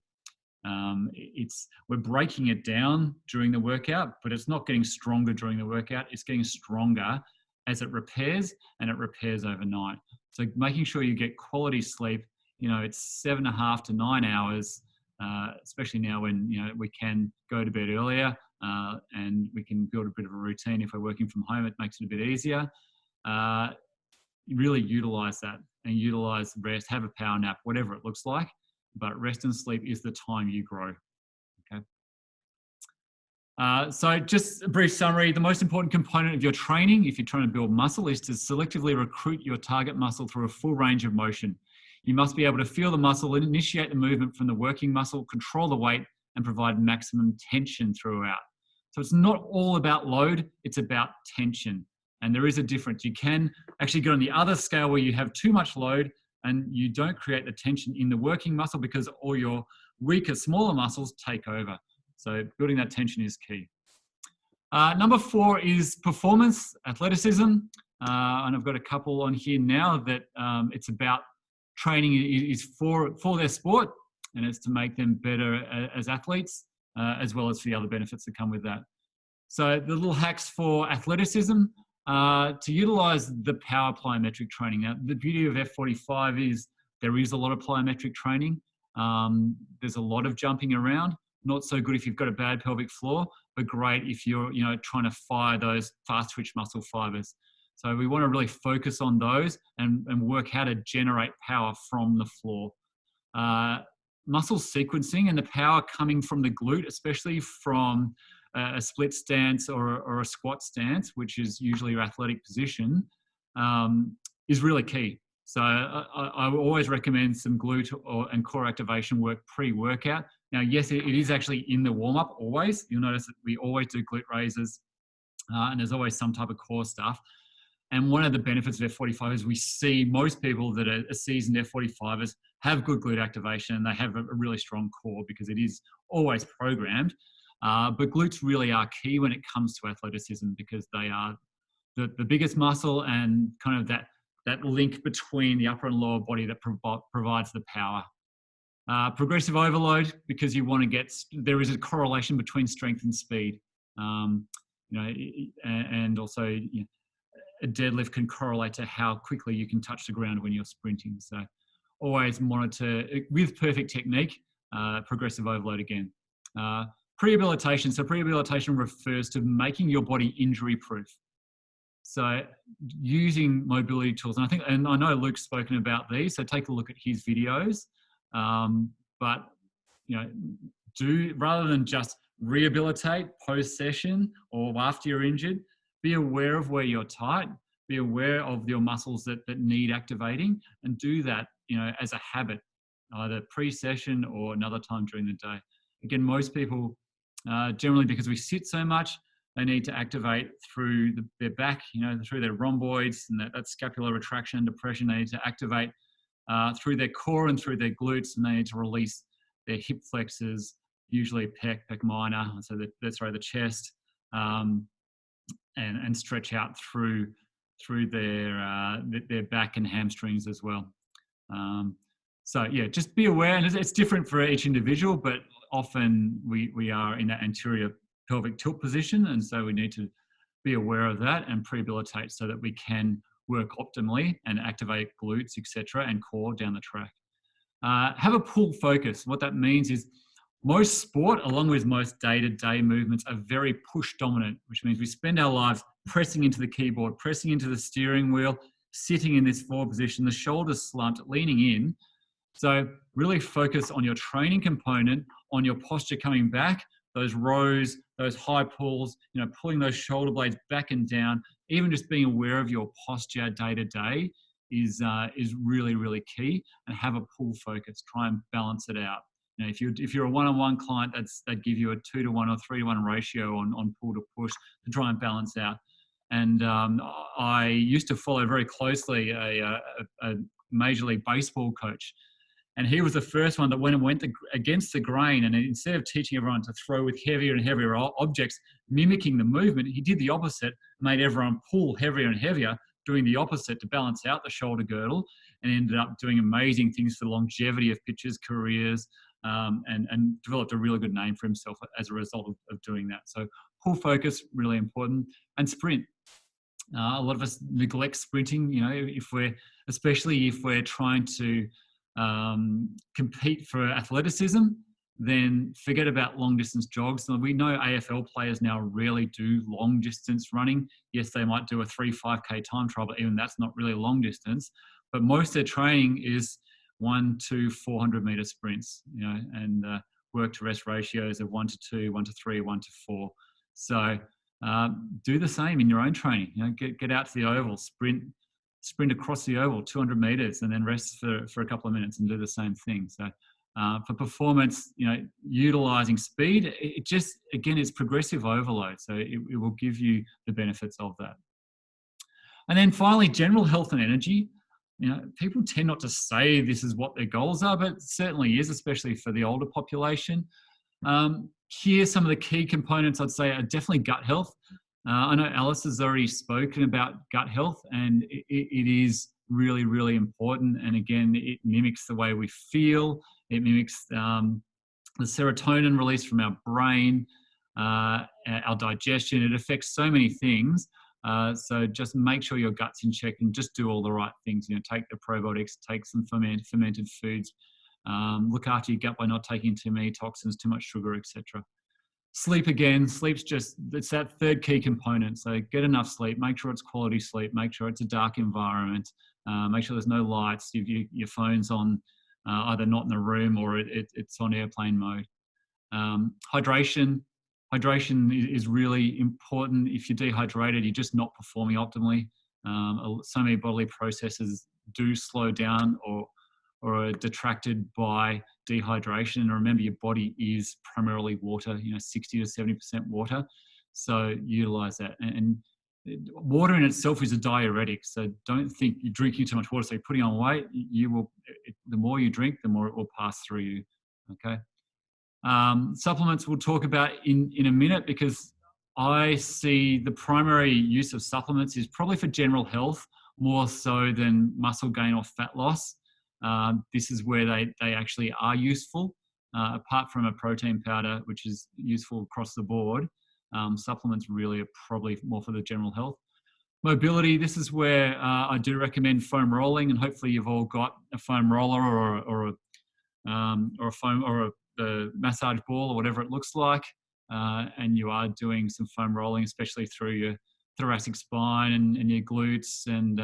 We're breaking it down during the workout, but it's not getting stronger during the workout. It's getting stronger as it repairs, and it repairs overnight. So making sure you get quality sleep, it's 7.5 to 9 hours, especially now when, we can go to bed earlier and we can build a bit of a routine. If we're working from home, it makes it a bit easier. Really utilize that and utilize rest, have a power nap, whatever it looks like. But rest and sleep is the time you grow. Okay. So just a brief summary. The most important component of your training, if you're trying to build muscle, is to selectively recruit your target muscle through a full range of motion. You must be able to feel the muscle, initiate the movement from the working muscle, control the weight, and provide maximum tension throughout. So it's not all about load, it's about tension. And there is a difference. You can actually go on the other scale where you have too much load and you don't create the tension in the working muscle because all your weaker, smaller muscles take over. So building that tension is key. Number 4 is performance, athleticism. And I've got a couple on here now that it's about training is for their sport, and it's to make them better as athletes, as well as for the other benefits that come with that. So the little hacks for athleticism, to utilize the power plyometric training. Now, the beauty of F45 is there is a lot of plyometric training. There's a lot of jumping around. Not so good if you've got a bad pelvic floor, but great if you're trying to fire those fast twitch muscle fibers. So we want to really focus on those and work how to generate power from the floor. Muscle sequencing and the power coming from the glute, especially from a split stance or a squat stance, which is usually your athletic position, is really key. So I always recommend some glute and core activation work pre-workout. Now, yes, it is actually in the warm-up always. You'll notice that we always do glute raises and there's always some type of core stuff. And one of the benefits of F45 is we see most people that are seasoned F45ers have good glute activation and they have a really strong core because it is always programmed. But glutes really are key when it comes to athleticism because they are the biggest muscle and kind of that link between the upper and lower body that provides the power. Progressive overload, because you want to there is a correlation between strength and speed. And also a deadlift can correlate to how quickly you can touch the ground when you're sprinting. So always monitor with perfect technique, progressive overload again. Prehabilitation. So prehabilitation refers to making your body injury proof. So using mobility tools, and I know Luke's spoken about these, so take a look at his videos. But rather than just rehabilitate post-session or after you're injured, be aware of where you're tight, be aware of your muscles that need activating, and do that, as a habit, either pre-session or another time during the day. Again, most people, generally because we sit so much, they need to activate through their back, through their rhomboids and that scapular retraction and depression. They need to activate through their core and through their glutes, and they need to release their hip flexors, usually pec minor, so the chest, and stretch out through their back and hamstrings as well. So yeah, just be aware, and it's different for each individual, but often we are in that anterior pelvic tilt position, and so we need to be aware of that and prehabilitate so that we can work optimally and activate glutes, etc., and core down the track. Have a pull focus. What that means is most sport, along with most day-to-day movements, are very push dominant, which means we spend our lives pressing into the keyboard, pressing into the steering wheel, sitting in this forward position, the shoulders slumped, leaning in. So really focus on your training component, on your posture coming back, those rows, those high pulls, pulling those shoulder blades back and down. Even just being aware of your posture day to day is really, really key, and have a pull focus. Try and balance it out. You know, if you're a one-on-one client, they'd give you a 2-to-1 or 3-to-1 ratio on pull to push to try and balance out. And I used to follow very closely a Major League Baseball coach, and he was the first one that went against the grain. And instead of teaching everyone to throw with heavier and heavier objects, mimicking the movement, he did the opposite, made everyone pull heavier and heavier, doing the opposite to balance out the shoulder girdle, and ended up doing amazing things for the longevity of pitchers' careers, and developed a really good name for himself as a result of doing that. So pull focus, really important, and sprint. A lot of us neglect sprinting, you know, especially if we're trying to compete for athleticism, then forget about long distance jogs. We know AFL players now rarely do long distance running. Yes, they might do a 3-5K time trial, but even that's not really long distance. But most of their training is 1 to 400 meter sprints, you know, and work to rest ratios of 1 to 2, 1 to 3, 1 to 4. So do the same in your own training. You know, get out to the oval, sprint across the oval 200 meters, and then rest for a couple of minutes and do the same thing. So for performance, you know, utilizing speed, it just, again, it's progressive overload. So it will give you the benefits of that. And then finally, general health and energy. You know, people tend not to say this is what their goals are, but it certainly is, especially for the older population. Here, some of the key components I'd say are definitely gut health. I know Alice has already spoken about gut health, and it is really, really important. And again, it mimics the way we feel. It mimics the serotonin release from our brain, our digestion. It affects so many things. So just make sure your gut's in check and just do all the right things. You know, take the probiotics, take some fermented foods. Look after your gut by not taking too many toxins, too much sugar, etc. Sleep, again, it's that third key component. So get enough sleep, make sure it's quality sleep, make sure it's a dark environment, make sure there's no lights, your phone's on, either not in the room or it's on airplane mode. Hydration is really important. If you're dehydrated, you're just not performing optimally. So many bodily processes do slow down or are detracted by dehydration. And remember, your body is primarily water, you know, 60 to 70% water. So utilize that. And water in itself is a diuretic. So don't think you're drinking too much water, so you're putting on weight. The more you drink, the more it will pass through you. Okay. Supplements we'll talk about in a minute, because I see the primary use of supplements is probably for general health more so than muscle gain or fat loss. This is where they actually are useful, apart from a protein powder, which is useful across the board. Supplements really are probably more for the general health. Mobility, this is where I do recommend foam rolling, and hopefully you've all got a foam roller or a foam or a massage ball or whatever it looks like, and you are doing some foam rolling, especially through your thoracic spine and your glutes and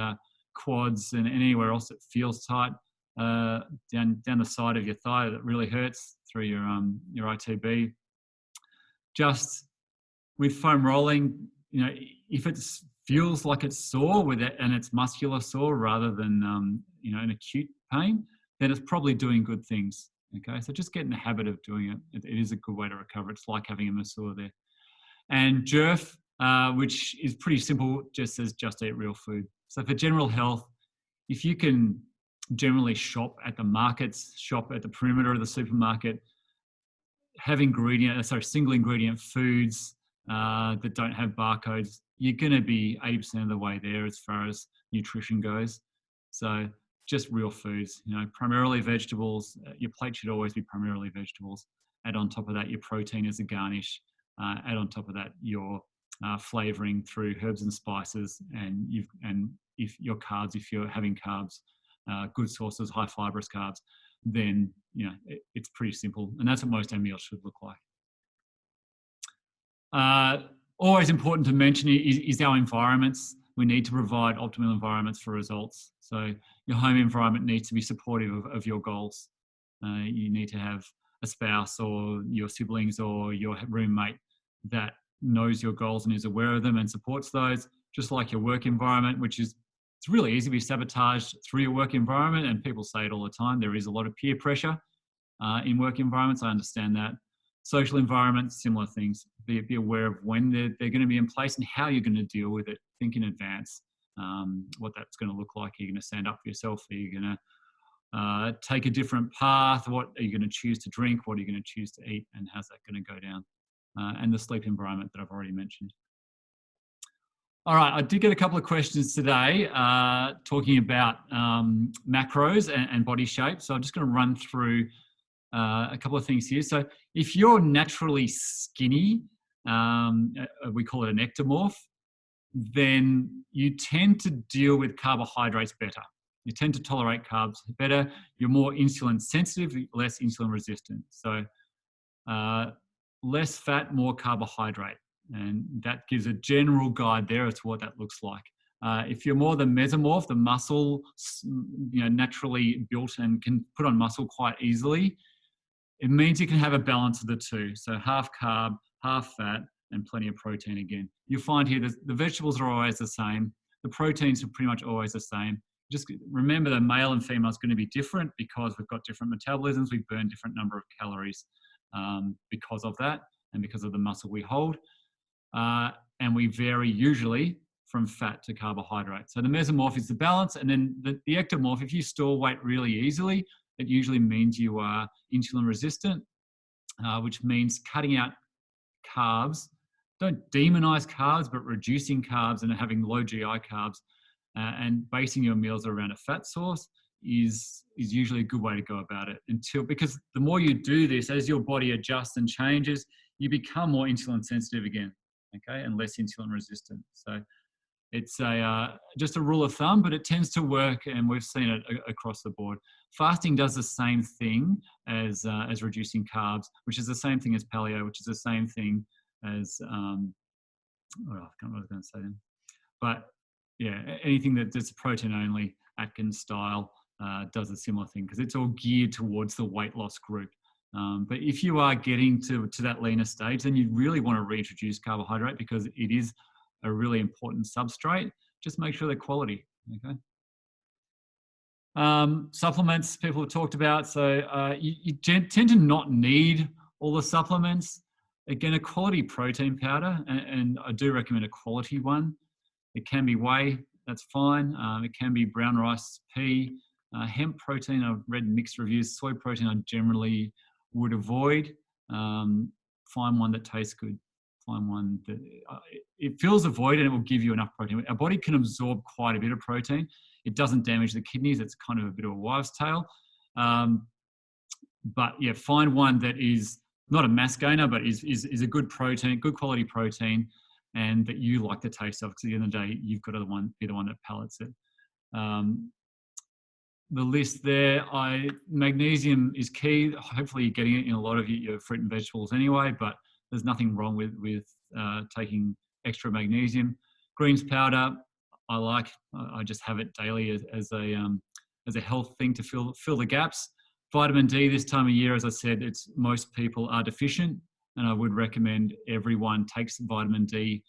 quads and anywhere else that feels tight, down the side of your thigh that really hurts, through your ITB. Just with foam rolling, you know, if it feels like it's sore with it and it's muscular sore rather than you know, an acute pain, then it's probably doing good things. Okay, so just get in the habit of doing it. It is a good way to recover. It's like having a masseur there. And JERF, which is pretty simple, just says just eat real food. So for general health, if you can generally shop at the markets, shop at the perimeter of the supermarket, have single ingredient foods that don't have barcodes, you're going to be 80% of the way there as far as nutrition goes. So just real foods, you know, primarily vegetables. Your plate should always be primarily vegetables. Add on top of that your protein as a garnish. Add on top of that your flavoring through herbs and spices, and if your carbs, if you're having carbs, good sources, high fibrous carbs, then you know it's pretty simple, and that's what most our meals should look like. Always important to mention is our environments. We need to provide optimal environments for results. So your home environment needs to be supportive of your goals. You need to have a spouse or your siblings or your roommate that knows your goals and is aware of them and supports those, just like your work environment, which is, it's really easy to be sabotaged through your work environment. And people say it all the time. There is a lot of peer pressure. in work environments. I understand that. Social environments, similar things. Be aware of when they're going to be in place and how you're going to deal with it. Think in advance what that's going to look like. Are you going to stand up for yourself? Are you going to take a different path? What are you going to choose to drink? What are you going to choose to eat? And how's that going to go down? And the sleep environment that I've already mentioned. All right, I did get a couple of questions today talking about macros and body shape. So I'm just going to run through a couple of things here. So if you're naturally skinny, we call it an ectomorph, then you tend to deal with carbohydrates better. You tend to tolerate carbs better. You're more insulin sensitive, less insulin resistant. So less fat, more carbohydrate. And that gives a general guide there as to what that looks like. If you're more the mesomorph, the muscle, naturally built and can put on muscle quite easily, it means you can have a balance of the two. So half carb, half fat, and plenty of protein again. You'll find here that the vegetables are always the same. The proteins are pretty much always the same. Just remember that male and female is going to be different because we've got different metabolisms. We burn different number of calories because of that and because of the muscle we hold. And we vary usually from fat to carbohydrate. So the mesomorph is the balance, and then the ectomorph, if you store weight really easily, it usually means you are insulin resistant, which means cutting out carbs. Don't demonize carbs, but reducing carbs and having low GI carbs and basing your meals around a fat source is usually a good way to go about it. Because the more you do this, as your body adjusts and changes, you become more insulin sensitive again. Okay, and less insulin resistant. So it's just a rule of thumb, but it tends to work, and we've seen it across the board. Fasting does the same thing as reducing carbs, which is the same thing as paleo, which is the same thing as I can't remember what I was going to say then. But yeah, anything that's protein only, Atkins style, does a similar thing because it's all geared towards the weight loss group. But if you are getting to that leaner stage, then you really want to reintroduce carbohydrate because it is a really important substrate. Just make sure they're quality, okay? Supplements people have talked about. So you tend to not need all the supplements. Again, a quality protein powder, and I do recommend a quality one. It can be whey, that's fine. It can be brown rice, pea, hemp protein. I've read mixed reviews. Soy protein I generally would avoid. Find one that tastes good. Find one that it fills the void and it will give you enough protein. Our body can absorb quite a bit of protein. It doesn't damage the kidneys. It's kind of a bit of a wives' tale. But yeah, find one that is not a mass gainer, but is a good protein, good quality protein, and that you like the taste of. Because at the end of the day, you've got to be the one that palates it. The list there, magnesium is key. Hopefully you're getting it in a lot of your fruit and vegetables anyway, but there's nothing wrong with taking extra magnesium. Greens powder, I like. I just have it daily as a health thing to fill the gaps. Vitamin D this time of year, as I said, most people are deficient, and I would recommend everyone takes vitamin D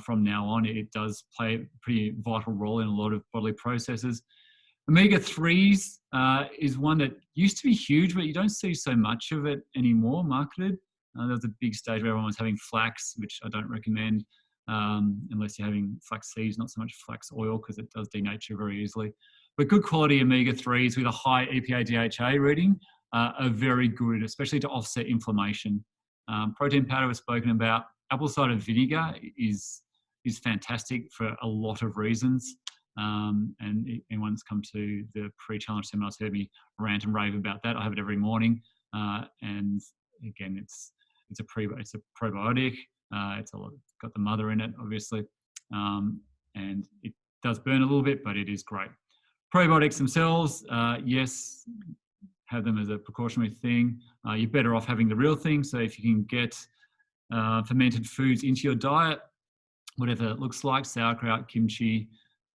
from now on. It does play a pretty vital role in a lot of bodily processes. Omega-3s is one that used to be huge, but you don't see so much of it anymore marketed. There was a big stage where everyone was having flax, which I don't recommend unless you're having flax seeds, not so much flax oil because it does denature very easily. But good quality omega-3s with a high EPA-DHA reading are very good, especially to offset inflammation. Protein powder was spoken about. Apple cider vinegar is fantastic for a lot of reasons. And anyone that's come to the pre-challenge seminars heard me rant and rave about that. I have it every morning, and again, it's a probiotic. It's got the mother in it, obviously, and it does burn a little bit, but it is great. Probiotics themselves, yes, have them as a precautionary thing. You're better off having the real thing. So if you can get fermented foods into your diet, whatever it looks like, sauerkraut, kimchi,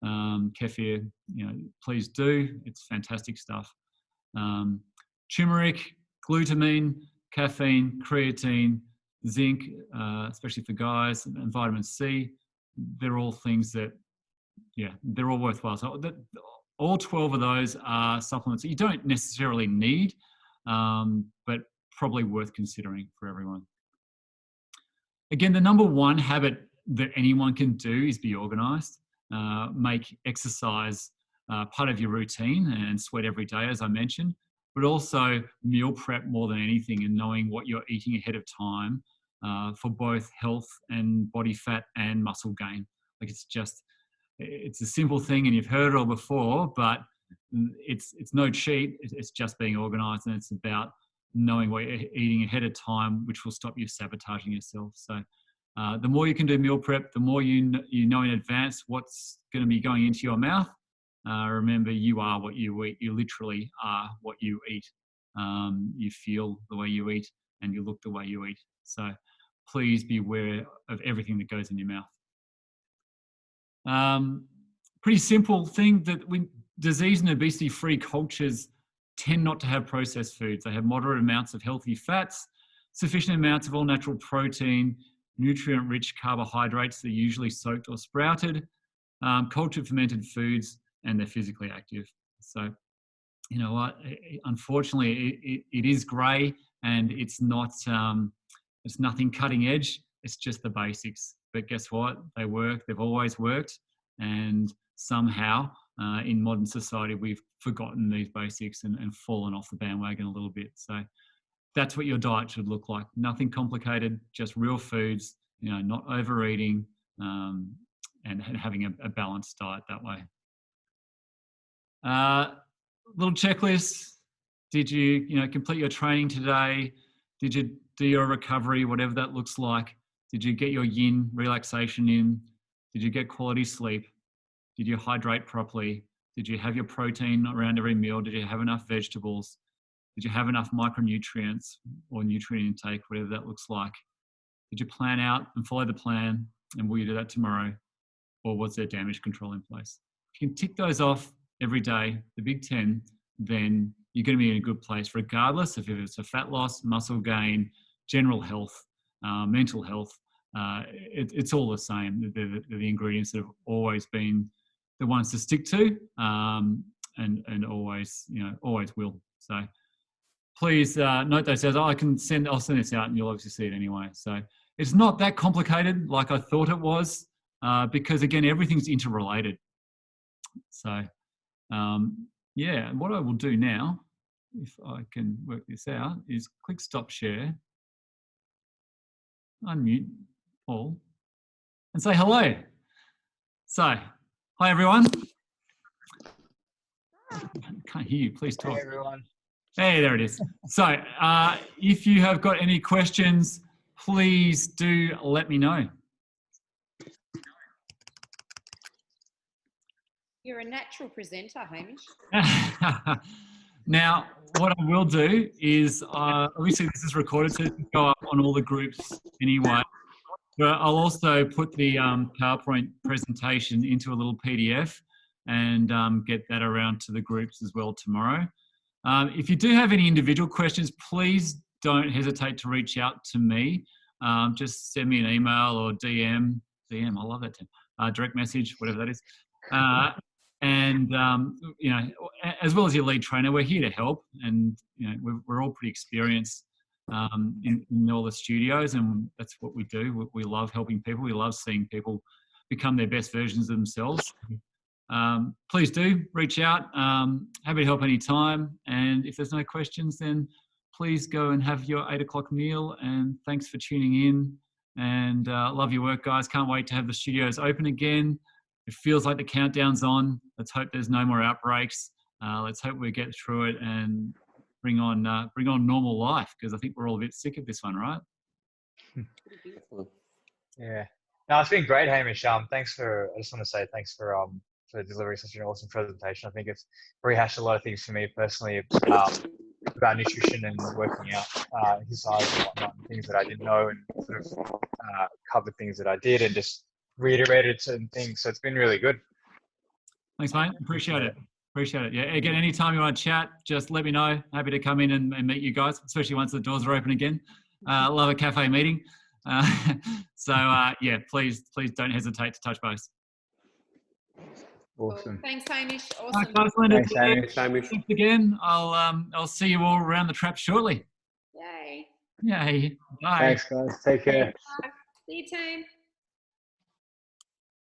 kefir, please do. It's fantastic stuff. Turmeric, glutamine, caffeine, creatine, zinc, especially for guys, and vitamin C. They're all things that, they're all worthwhile. So all 12 of those are supplements that you don't necessarily need, but probably worth considering for everyone. Again, the number one habit that anyone can do is be organised. Make exercise part of your routine and sweat every day, as I mentioned, but also meal prep more than anything, and knowing what you're eating ahead of time for both health and body fat and muscle gain. Like, it's a simple thing, and you've heard it all before, but it's no cheat. It's just being organised, and it's about knowing what you're eating ahead of time, which will stop you sabotaging yourself. So the more you can do meal prep, the more you know in advance what's going to be going into your mouth. Remember, you are what you eat. You literally are what you eat. You feel the way you eat, and you look the way you eat. So please be aware of everything that goes in your mouth. Pretty simple thing that disease and obesity-free cultures tend not to have processed foods. They have moderate amounts of healthy fats, sufficient amounts of all-natural protein, nutrient-rich carbohydrates that are usually soaked or sprouted, cultured fermented foods, and they're physically active. So, you know what? Unfortunately, it is grey, and it's not. It's nothing cutting edge. It's just the basics. But guess what? They work. They've always worked, and somehow in modern society we've forgotten these basics and fallen off the bandwagon a little bit. So that's what your diet should look like. Nothing complicated, just real foods, you know, not overeating, and having a balanced diet that way. Little checklist. Did you complete your training today? Did you do your recovery, whatever that looks like? Did you get your yin relaxation in? Did you get quality sleep? Did you hydrate properly? Did you have your protein around every meal? Did you have enough vegetables? Did you have enough micronutrients or nutrient intake, whatever that looks like? Did you plan out and follow the plan? And will you do that tomorrow? Or was there damage control in place? If you can tick those off every day, the big 10, then you're going to be in a good place, regardless of if it's a fat loss, muscle gain, general health, mental health. It's all the same. They're the ingredients that have always been the ones to stick to, and always will. So please note those as I'll send this out, and you'll obviously see it anyway. So it's not that complicated like I thought it was, because again, everything's interrelated. So yeah, and what I will do now, if I can work this out, is click stop share, unmute Paul, and say hello. So, hi everyone. I can't hear you, please talk. Hey everyone. Hey, there it is. So, if you have got any questions, please do let me know. You're a natural presenter, Hamish. Now, what I will do is, obviously this is recorded, so it'll go up on all the groups anyway. But I'll also put the PowerPoint presentation into a little PDF and get that around to the groups as well tomorrow. If you do have any individual questions, please don't hesitate to reach out to me. Just send me an email or DM, I love that term, direct message, whatever that is. And as well as your lead trainer, we're here to help, and we're all pretty experienced in all the studios, and that's what we do. We love helping people. We love seeing people become their best versions of themselves. Please do reach out. Happy to help anytime. And if there's no questions, then please go and have your 8 o'clock meal. And thanks for tuning in. And love your work, guys. Can't wait to have the studios open again. It feels like the countdown's on. Let's hope there's no more outbreaks. Let's hope we get through it and bring on normal life, because I think we're all a bit sick of this one, right? Yeah. No, it's been great, Hamish. I just want to say thanks for delivering such an awesome presentation. I think it's rehashed a lot of things for me personally about nutrition and working out, exercise and whatnot, and things that I didn't know, and sort of covered things that I did and just reiterated certain things. So it's been really good. Thanks, mate. Appreciate it. Yeah. Again, anytime you want to chat, just let me know. Happy to come in and meet you guys, especially once the doors are open again. Love a cafe meeting. Yeah, please don't hesitate to touch base. Awesome. Thanks, Hamish. All Awesome. right, guys, Linda, Thanks, Hamish. Thanks, Hamish. thanks again. I'll see you all around the trap shortly. Yay. Yay. Bye. Thanks, guys. Take care. See you, team.